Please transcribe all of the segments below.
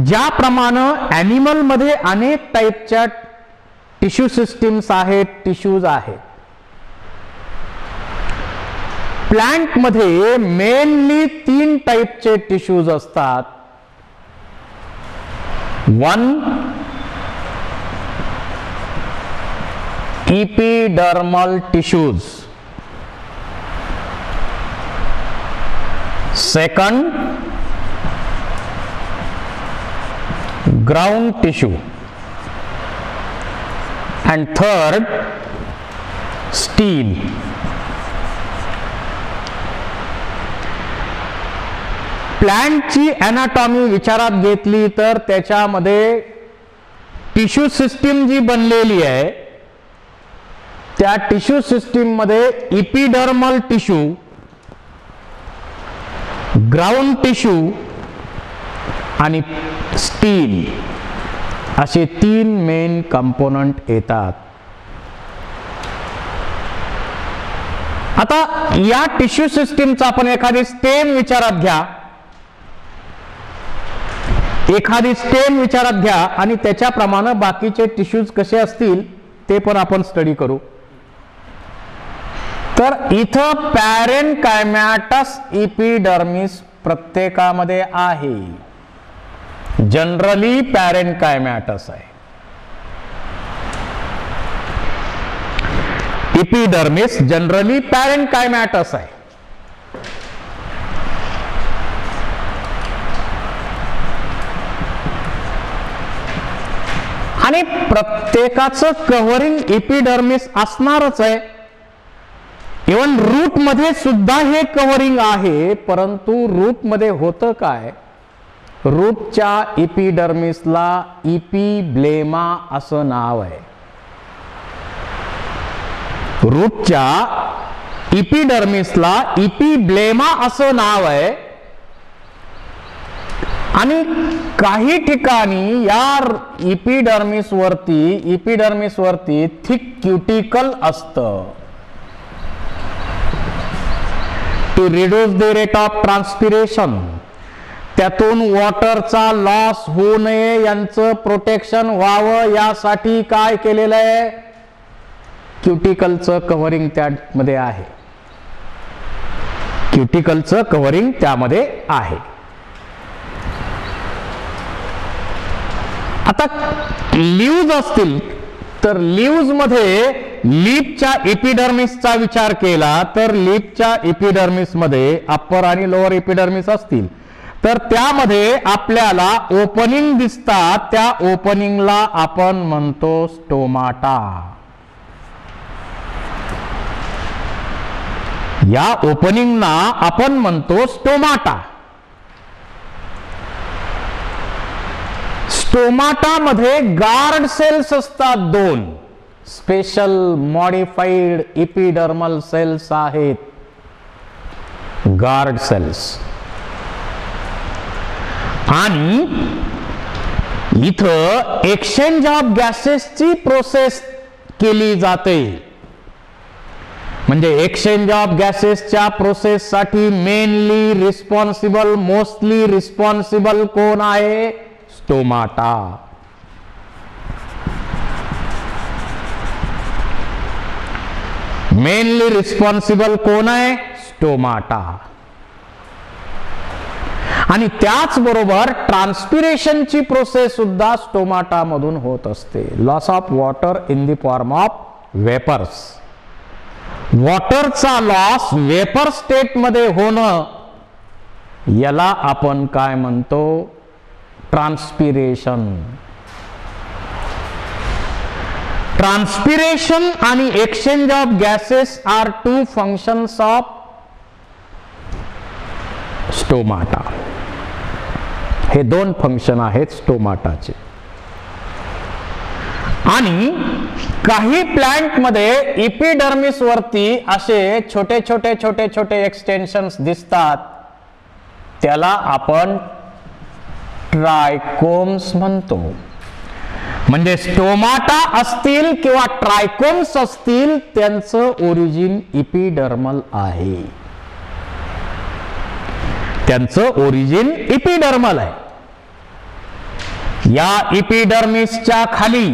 ज्याप्रमाणे ॲनिमल मध्ये अनेक टाईपच्या टिश्यू सिस्टीम्स आहेत, टिश्यूज आहेत, प्लांट मध्ये मेनली 3 टाईपचे टिश्यूज असतात. 1 epidermal tissues, 2nd ground tissue, and 3rd steel. प्लांटची एनाटॉमी विचारात घेतली तर त्याच्यामध्ये टिश्यू सिस्टीम जी बनलेली आहे त्या टिश्यू सिस्टीम मध्ये इपिडर्मल टिश्यू, ग्राउंड टिश्यू आणि स्टील असे 3 मेन कंपोनंट येतात. आता या टिश्यू सिस्टीमचा आपण एखादी स्टेम विचारात घ्या, आणि त्याच्याप्रमाणे बाकीचे टिश्यूज कसे असतील ते पण आपण स्टडी करू. तर इथं पॅरेनकायमॅटस इपिडर्मिस प्रत्येकामध्ये आहे. जनरली पॅरेनकायमॅटस आहे. इपिडर्मिस जनरली पॅरेनकायमॅटस आहे. आणि प्रत्येकाचं कव्हरिंग इपिडर्मिस असणारच आहे. इवन रूट मध्ये सुद्धा हे कव्हरिंग आहे. परंतु रूट मध्ये होतं काय, रूटच्या इपिडर्मिसला इपिब्लेमा असं नाव आहे. रूटच्या इपिडर्मिसला इपिब्लेमा असं नाव आहे. आणि काही ठिकाणी या इपिडर्मिस वरती थिक क्युटिकल असतं. To reduce the rate of transpiration, त्यातून वॉटरचा लॉस होऊ नये, यांचं प्रोटेक्शन व्हावं यासाठी काय केलेलं आहे, क्युटिकलचं कव्हरिंग त्यामध्ये आहे. क्युटिकलचं कव्हरिंग त्यामध्ये आहे. आता लीव्ज असतील तर लीव्ज मध्ये लीफच्या एपिडर्मिसचा विचार केला तर लीफच्या एपिडर्मिस मध्ये अप्पर आणि लोअर एपिडर्मिस असतील तर त्यामध्ये आपल्याला ओपनिंग दिसतात. त्या ओपनिंगला आपण म्हणतो स्टोमाटा. या ओपनिंगला आपण म्हणतो स्टोमाटा. स्टोमाटा मध्ये गार्ड सेल्स असतात 2 स्पेशल मॉडिफाईड इपिडर्मल सेल्स आहेत, गार्ड सेल्स. आणि इथं एक्सचेंज ऑफ गॅसेसची प्रोसेस केली जाते. म्हणजे एक्सचेंज ऑफ गॅसेसच्या प्रोसेस साठी मोस्टली रिस्पॉन्सिबल कोण आहे, स्टोमाटा. मेनली रिस्पॉन्सिबल कोण आहे, स्टोमाटा. आणि त्याचबरोबर ट्रान्सपिरेशनची प्रोसेस सुद्धा स्टोमाटा मधून होत असते. Loss of water in the form of vapours. वॉटरचा लॉस वेपर स्टेट मध्ये होणं याला आपण काय म्हणतो, ट्रान्सपिरेशन. ट्रान्सपिरेशन आणि exchange of gases are 2 functions of stomata. हे 2 फंक्शन आहेत स्टोमाटाचे. आणि काही प्लांट मध्ये इपिडर्मिस वरती असे छोटे छोटे एक्सटेन्शन्स दिसतात, त्याला आपण ट्रायकोम्स म्हणतो. म्हणजे स्टोमाटा असतील किंवा ट्रायकोम्स असतील त्यांचं ओरिजिन इपिडर्मल आहे. त्यांचं ओरिजिन इपिडर्मल आहे. या इपिडर्मिसच्या खाली,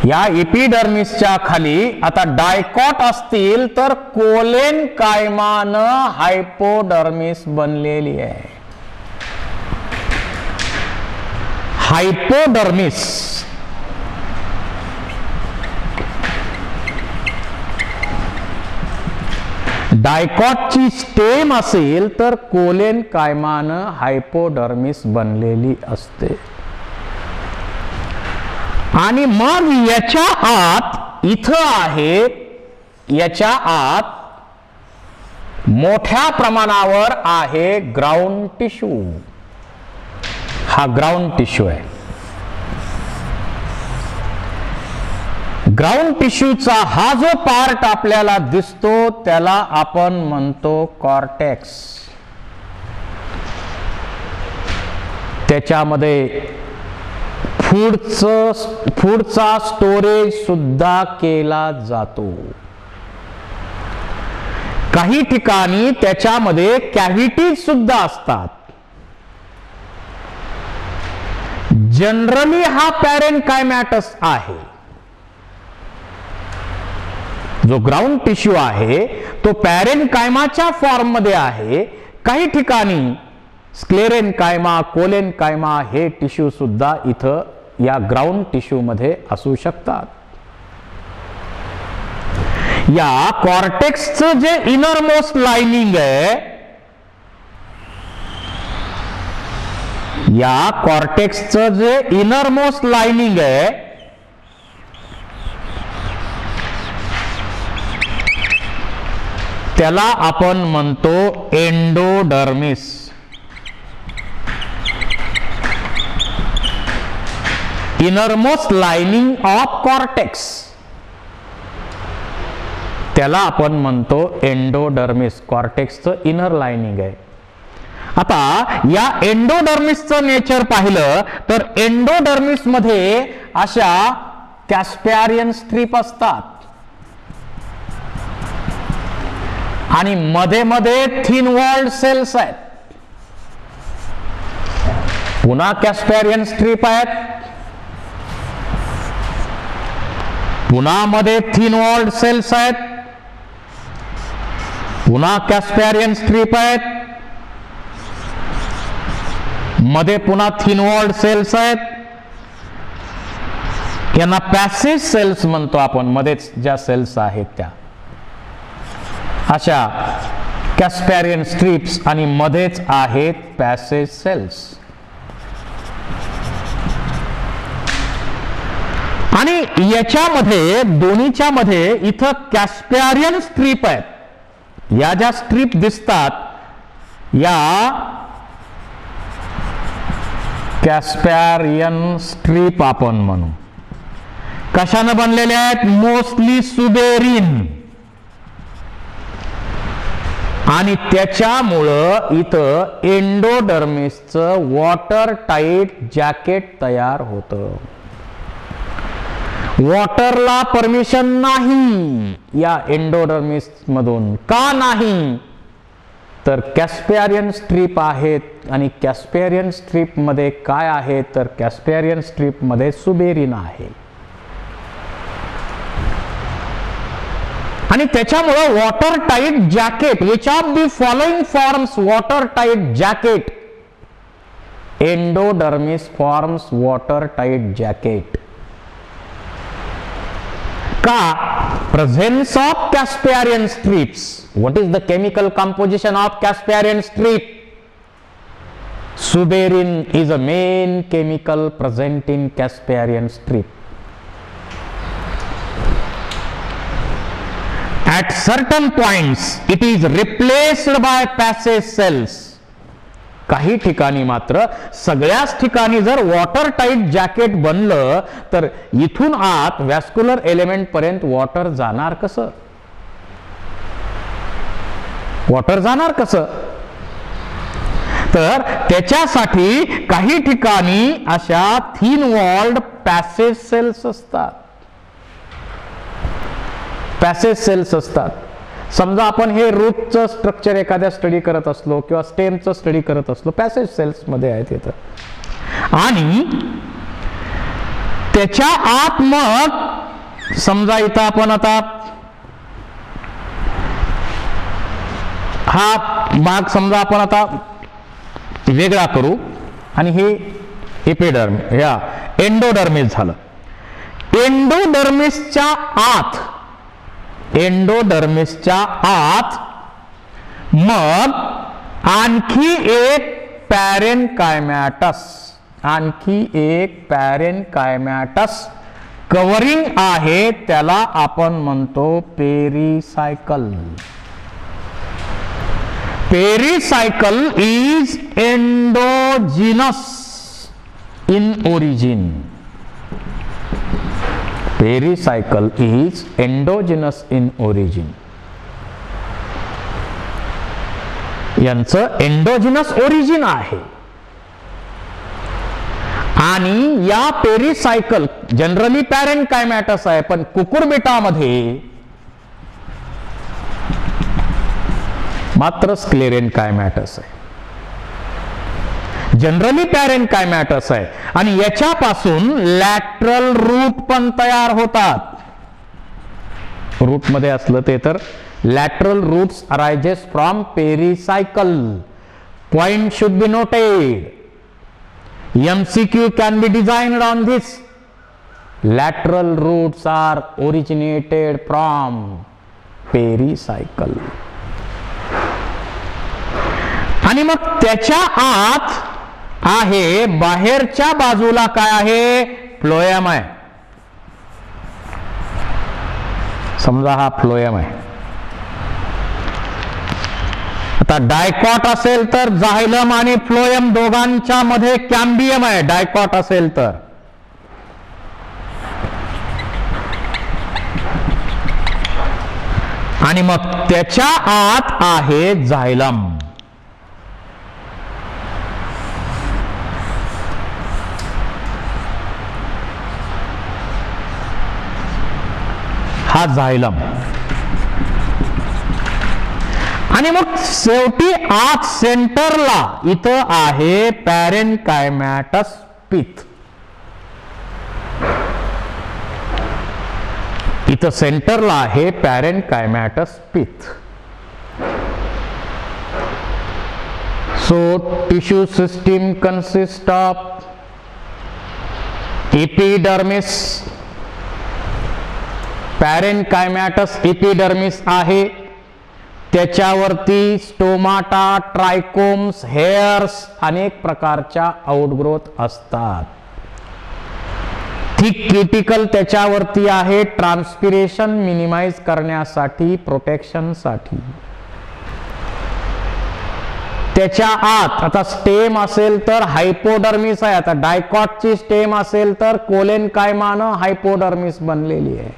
या इपिडर्मिसच्या खाली आता डायकॉट असतील तर कोलेन कायमानं हायपोडर्मिस बनलेली आहे. हायपोडर्मिस डायकॉटची स्टेम असेल तर कोलेन कायमानं हायपोडर्मिस बनलेली असते. आणि मग याच्या आत इथं आहे, याच्या आत मोठ्या प्रमाणावर आहे ग्राउंड टिश्यू. हा ग्राउंड टिश्यू आहे. ग्राउंड टिश्यूचा हा जो पार्ट आपल्याला दिसतो त्याला आपण म्हणतो कॉर्टेक्स. त्याच्यामध्ये फूडचा स्टोरेज सुद्धा केला जातो. काही ठिकाणी त्याच्यामध्ये कॅव्हिटीज सुद्धा असतात. जनरली हा पॅरेनकायमॅटस आहे. जो ग्राउंड टिश्यू आहे तो पॅरेनकायमाच्या फॉर्म मध्ये आहे. काही ठिकाणी स्क्लेरेनकायमा, कोलेनकायमा हे टिश्यू सुद्धा इथं या ग्राउंड टिश्यू मध्ये असू शकतात. या कॉर्टेक्सचं जे इनरमोस्ट लाइनिंग आहे, या कॉर्टेक्सचं जे इनरमोस्ट लाइनिंग आहे त्याला आपण म्हणतो endodermis. Innermost lining of cortex त्याला आपण म्हणतो एंडोडर्मिस. कॉर्टेक्सचं इनर लाइनिंग आहे. आता या एंडोडर्मिसचं नेचर पाहिलं तर एंडोडर्मिस मध्ये अशा कॅस्पॅरियन स्ट्रीप असतात आणि मध्ये मध्ये थिन वॉल्ड सेल्स आहेत. पुन्हा कॅस्पॅरियन स्ट्रीप आहेत, पुन्हा मध्ये थिन वॉल्ड सेल्स आहेत, पुन्हा कॅस्पॅरियन स्ट्रीप आहेत, मध्ये पुन्हा थिन वॉल्ड सेल्स आहेत. यांना पॅसेज सेल्स म्हणतो आपण. मध्येच ज्या सेल्स आहेत त्या अशा कॅस्पॅरियन स्ट्रीप्स आणि मध्येच आहेत पॅसेज सेल्स. आणि याच्यामध्ये दोन्हीच्या मध्ये इथं कॅस्पॅरियन स्ट्रीप आहेत. या ज्या स्ट्रीप दिसतात या कॅस्पॅरियन स्ट्रीप आपण म्हणू. कशानं बनलेल्या आहेत? Mostly suberin. आणि त्याच्यामुळं इथं एंडोडर्मिसचं वॉटर टाईट जॅकेट तयार होतं. वॉटरला परमिशन नाही या एंडोडर्मिस मधून. का नाही? तर कॅस्पॅरियन स्ट्रीप आहेत आणि कॅस्पॅरियन स्ट्रीप मध्ये काय आहे तर कॅस्पॅरियन स्ट्रीप मध्ये सुबेरिन आहे. आणि त्याच्यामुळे water tight jacket, which of the following forms water tight jacket? Endodermis forms water tight jacket. का? Presence of Casparian strips. What is the chemical composition of Casparian strip? Suberin is a main chemical present in Casparian strip. At certain points it is replaced by passage cells. काही ठिकाणी मात्र सगळ्याच ठिकाणी जर water tight jacket बनलं तर इथून आत व्हॅस्क्युलर एलिमेंट पर्यंत वॉटर जाणार कसं? वॉटर जाणार कसं? तर त्याच्यासाठी काही ठिकाणी अशा थिन वॉल्ड पॅसेज सेल्स असतात. पॅसेज सेल्स असतात. समजा आपण हे रूटचं स्ट्रक्चर एखाद्या स्टडी करत असलो किंवा स्टेमचं स्टडी करत असलो, पॅसेज सेल्स मध्ये आहेत इथं. आणि त्याच्या आत मग समजा इथं आपण आता हा भाग समजा आपण आता वेगळा करू आणि हे एपिडर्मिस या एंडोडर्मिस झालं. एंडोडर्मिसच्या आत मग आणखी एक पॅरेनकायमॅटस कव्हरिंग आहे, त्याला आपण म्हणतो pericycle. Pericycle is endogenous in origin. Pericycle is endogenous in origin. यांचं एंडोजिनस ओरिजिन आहे. आणि या पेरिसायकल जनरली पॅरेनकायमॅटस आहे, पण कुकुरबिटामध्ये मात्र स्क्लेरेनकायमॅटस आहे. जनरली पॅरेनकायमॅटस आहे आणि याच्यापासून लॅटरल रूट पण तयार होतात. रूट मध्ये असलं ते तर lateral roots arises from pericycle. Point should be noted. MCQ can be designed on this. Lateral roots are originated from pericycle. आणि मग त्याच्या आत आहे, बाहेरच्या बाजूला काय आहे, फ्लोएम आहे. समजा हा फ्लोएम आहे. आता डायकॉट असेल तर झायलम आणि फ्लोएम दोघांच्या मध्ये कॅम्बियम आहे. डायकॉट असेल तर आणि मग त्याच्या आत आहे झायलम. हा झायलम. आणि मग शेवटी आत सेंटरला इथं आहे पॅरेनकायमॅटस पिथ. इथं सेंटरला आहे parenchymatous pith. So tissue system consist of epidermis. Parenchymatous epidermis आहे, त्याच्यावरती स्टोमाटा, ट्रायकोम्स, हेअर्स अनेक प्रकारच्या आउटग्रोथ असतात. थिक क्युटिकल त्याच्यावरती आहे, ट्रान्सपिरेशन मिनिमाइज करण्यासाठी, प्रोटेक्शनसाठी. त्याच्या आत आता स्टेम असेल तर हायपोडर्मिस आहे. आता डायकॉटची स्टेम असेल तर कोलेनकायमानं हायपोडर्मिस बनलेली आहे.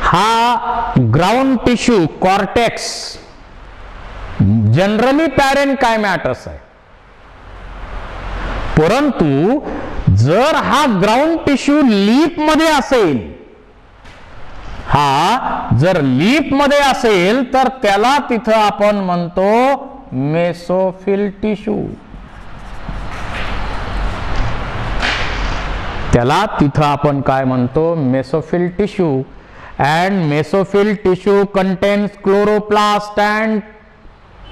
हा ग्राउंड टिश्यू कॉर्टेक्स जनरली पॅरेनकायमॅटस आहे, परंतु जर हा ग्राउंड टिश्यू लीफ मध्ये असेल, जर लीफ मध्ये असेल तर त्याला तिथं आपण म्हणतो मेसोफिल टिश्यू. त्याला तिथं आपण काय म्हणतो, mesophyll tissue. And mesophyll tissue contains chloroplast and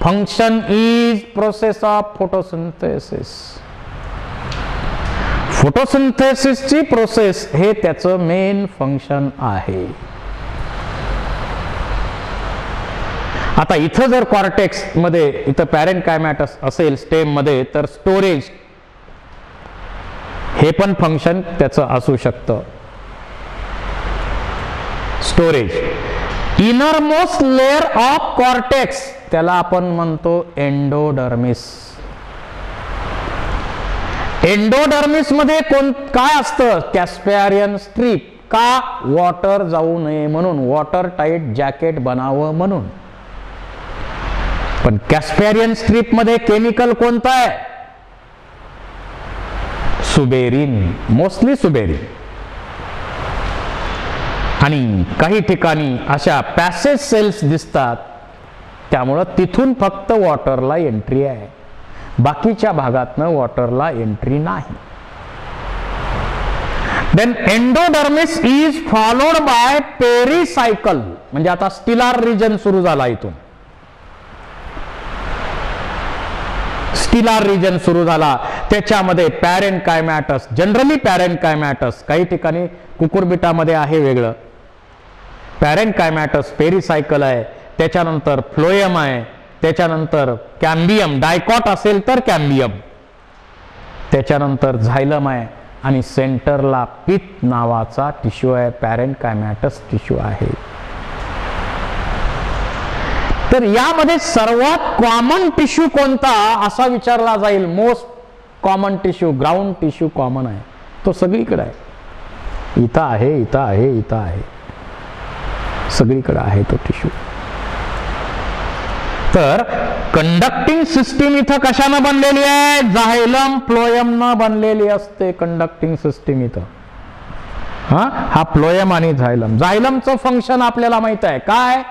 function is process of photosynthesis. Photosynthesis ची प्रोसेस हे त्याचं मेन फंक्शन आहे. आता इथं जर कॉर्टेक्स मध्ये इथं पॅरेनकायमॅटस असेल स्टेम मध्ये तर स्टोरेज हे पण फंक्शन त्याचं असू शकतं. Storage. Innermost layer of cortex त्याला आपण म्हणतो एंडोडर्मिस. एंडोडर्मिस मध्ये काय असतं, कॅस्पेरियन स्ट्रीप. का, वॉटर जाऊ नये म्हणून, वॉटर टाईट जॅकेट बनावं म्हणून. पण कॅस्पेरियन स्ट्रीप मध्ये केमिकल कोणतं आहे, सुबेरिन, मोस्टली सुबेरिन. आणि काही ठिकाणी अशा पॅसेज सेल्स दिसतात, त्यामुळं तिथून फक्त वॉटरला एंट्री आहे. बाकीच्या भागातनं वॉटरला एंट्री नाही. Then endodermis is followed by pericycle, म्हणजे आता स्टिलार रिजन सुरू झाला. इथून स्टिलार रिजन सुरू झाला, त्याच्यामध्ये पॅरेनकायमॅटस, जनरली पॅरेनकायमॅटस, काही ठिकाणी कुकुरबिटामध्ये आहे वेगळं. पॅरेनकायमॅटस, पेरिसायकल आहे, त्याच्यानंतर फ्लोएम आहे, त्याच्यानंतर कॅम्बियम, डायकॉट असेल तर कॅम्बियम, त्याच्यानंतर झायलम आहे, आणि सेंटरला पित नावाचा टिश्यू आहे, पॅरेनकायमॅटस टिश्यू आहे. तर यामध्ये सर्वात कॉमन टिश्यू कोणता असा विचारला जाईल. Most common tissue, ground tissue common आहे, तो सगळीकडे आहे. इथं आहे, इथं आहे, इथं आहे, सगळीकडे आहे तो टिश्यू. तर कंडक्टिंग सिस्टीम इथं कशानं बनलेली आहे? झायलम फ्लोएम न बनलेली असते कंडक्टिंग सिस्टीम इथं. हा फ्लोएम आणि झायलम. झायलमचं फंक्शन आपल्याला माहित आहे काय?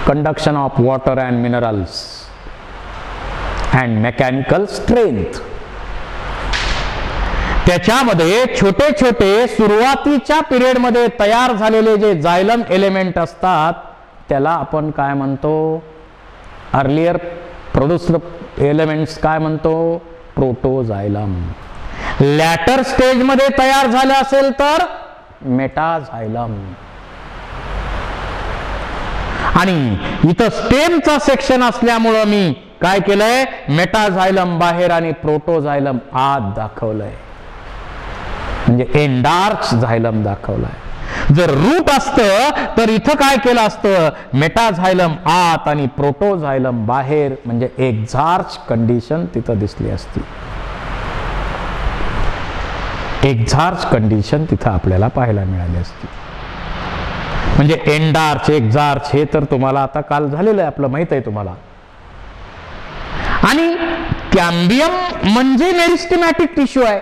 Conduction of water and minerals and mechanical strength. त्याच्यामध्ये छोटे छोटे सुरुवातीच्या पिरियड मध्ये तयार झालेले जे झायलम एलिमेंट असतात त्याला आपण काय म्हणतो? अर्लियर प्रोड्युस्ड एलिमेंट्स काय म्हणतो? प्रोटोझायलम. लॅटर स्टेज मध्ये तयार झाले असेल तर मेटाझायलम. आणि इथं स्टेमचा सेक्शन असल्यामुळं मी काय केलंय? मेटाझायलम बाहेर आणि प्रोटोझायलम आत दाखवलंय, म्हणजे एंडार्च झायलम दाखवलाय. जर रूट असतं तर इथं काय केलं असतं? मेटाझायलम आत आणि प्रोटोझायलम बाहेर, म्हणजे एक्झार्च कंडिशन तिथं दिसली असती. एक्झार्च कंडिशन तिथं आपल्याला पाहायला मिळाली असती. म्हणजे एंडार्च, एक्झार्च हे तर तुम्हाला आता काल झालेलं आहे, आपलं माहित आहे तुम्हाला. आणि कॅम्बियम म्हणजे मेरिस्टेमॅटिक टिश्यू आहे.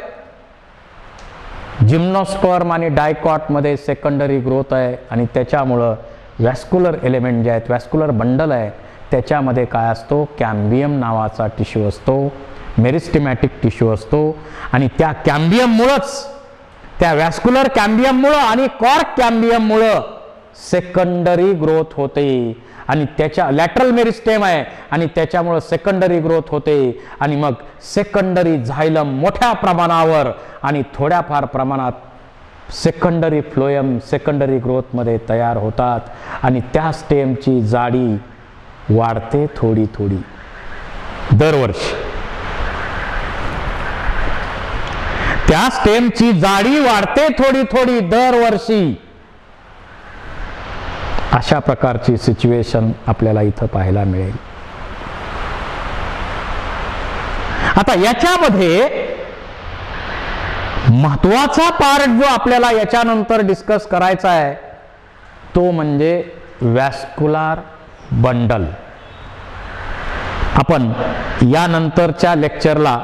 जिम्नोस्पर्म आणि डायकॉट मध्ये सेकंडरी ग्रोथ आहे, आणि त्याच्यामुळं वॅस्क्युलर एलिमेंट जे आहेत, वॅस्क्युलर बंडल आहे, त्याच्यामध्ये काय असतो? कॅम्बियम नावाचा टिश्यू असतो, मेरिस्टेमॅटिक टिश्यू असतो. आणि त्या कॅम्बियममुळंच, त्या वॅस्क्युलर कॅम्बियममुळं आणि कॉर्क कॅम्बियममुळं सेकंडरी ग्रोथ होते. आणि त्याच्या लॅटरल मेरिस्टेम आहे आणि त्याच्यामुळे सेकंडरी ग्रोथ होते. आणि मग सेकंडरी झायलम मोठ्या प्रमाणावर आणि थोड्याफार प्रमाणात सेकंडरी फ्लोएम सेकंडरी ग्रोथ मध्ये तयार होतात. आणि त्या स्टेमची जाडी वाढते थोडी थोडी दरवर्षी. त्या स्टेमची जाडी वाढते थोडी थोडी दरवर्षी. अशा प्रकारची सिच्युएशन आपल्याला इथं पाहायला मिळेल. आता याच्यामध्ये महत्वाचा पार्ट जो आपल्याला याच्यानंतर डिस्कस करायचा आहे तो म्हणजे वॅस्क्युलर बंडल. आपण यानंतरच्या लेक्चरला